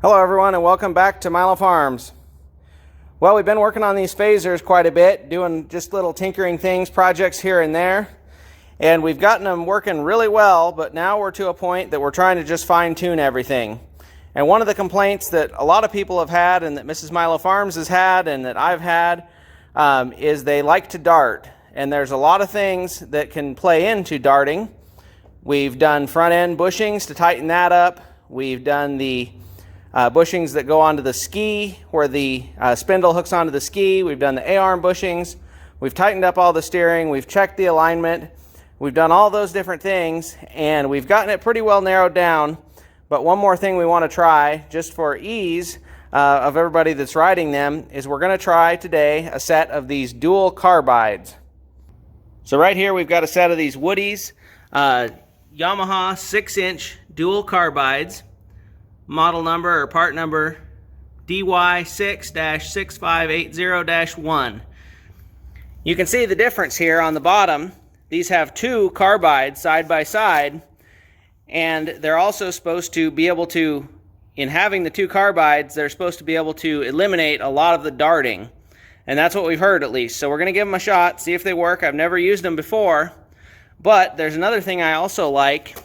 Hello everyone and welcome back to Milo Farms. Well, we've been working on these phasers quite a bit, doing just little tinkering things, projects here and there, and we've gotten them working really well, but now we're to a point that we're trying to just fine-tune everything. And one of the complaints that a lot of people have had and that Mrs. Milo Farms has had and that I've had is they like to dart. And there's a lot of things that can play into darting. We've done front end bushings to tighten that up. We've done the bushings that go onto the ski where the spindle hooks onto the ski. We've done the A-arm bushings. We've tightened up all the steering. We've checked the alignment. We've done all those different things and we've gotten it pretty well narrowed down. But one more thing we want to try, just for ease of everybody that's riding them, is we're going to try today a set of these dual carbides. So right here we've got a set of these Woodies, Yamaha 6-inch dual carbides. Model number or part number DY6-6580-1. You can see the difference here on the bottom. These have two carbides side by side, and they're also supposed to be able to, in having the two carbides, they're supposed to be able to eliminate a lot of the darting. And that's what we've heard, at least. So we're going to give them a shot, see if they work. I've never used them before, but there's another thing I also like,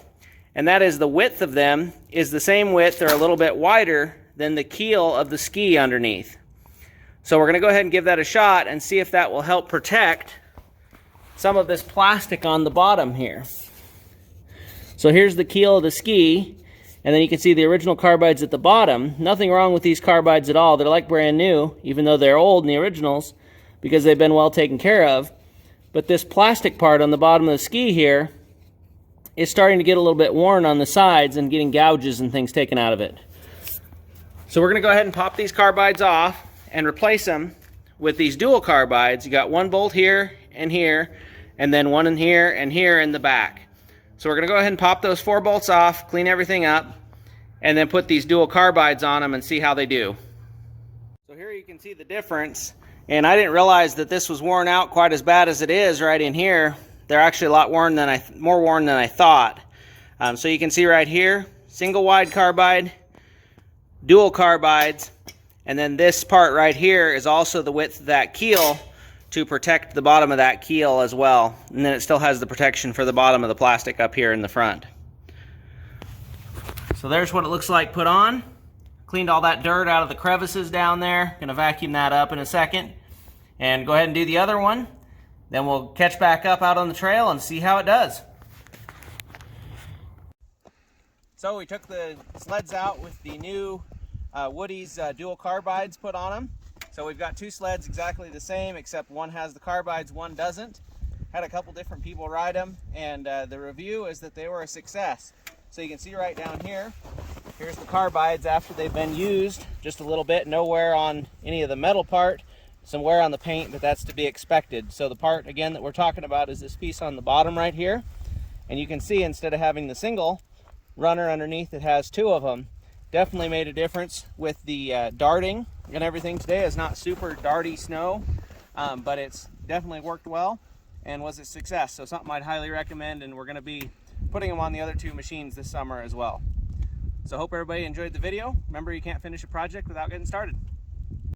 and that is the width of them is the same width or a little bit wider than the keel of the ski underneath. So we're going to go ahead and give that a shot and see if that will help protect some of this plastic on the bottom here. So here's the keel of the ski, and then you can see the original carbides at the bottom. Nothing wrong with these carbides at all. They're like brand new, even though they're old in the originals, because they've been well taken care of. But this plastic part on the bottom of the ski here is starting to get a little bit worn on the sides and getting gouges and things taken out of it. So we're going to go ahead and pop these carbides off and replace them with these dual carbides. You got one bolt here, and then one in here and here in the back. So we're going to go ahead and pop those 4 bolts off, clean everything up, and then put these dual carbides on them and see how they do. So here you can see the difference, and I didn't realize that this was worn out quite as bad as it is right in here. They're actually a lot more worn than I thought. So you can see right here, single wide carbide, dual carbides, and then this part right here is also the width of that keel to protect the bottom of that keel as well. And then it still has the protection for the bottom of the plastic up here in the front. So there's what it looks like put on. Cleaned all that dirt out of the crevices down there. Gonna vacuum that up in a second and go ahead and do the other one. Then we'll catch back up out on the trail and see how it does. So we took the sleds out with the new Woody's dual carbides put on them. So we've got 2 sleds exactly the same, except one has the carbides, one doesn't. Had a couple different people ride them, and the review is that they were a success. So you can see right down here, here's the carbides after they've been used just a little bit. No wear on any of the metal part. Some wear on the paint, but that's to be expected. So the part, again, that we're talking about is this piece on the bottom right here. And you can see instead of having the single runner underneath, it has 2 of them. Definitely made a difference with the darting and everything. Today is not super darty snow, but it's definitely worked well and was a success. So something I'd highly recommend, and we're going to be putting them on the other 2 machines this summer as well. So hope everybody enjoyed the video. Remember, you can't finish a project without getting started.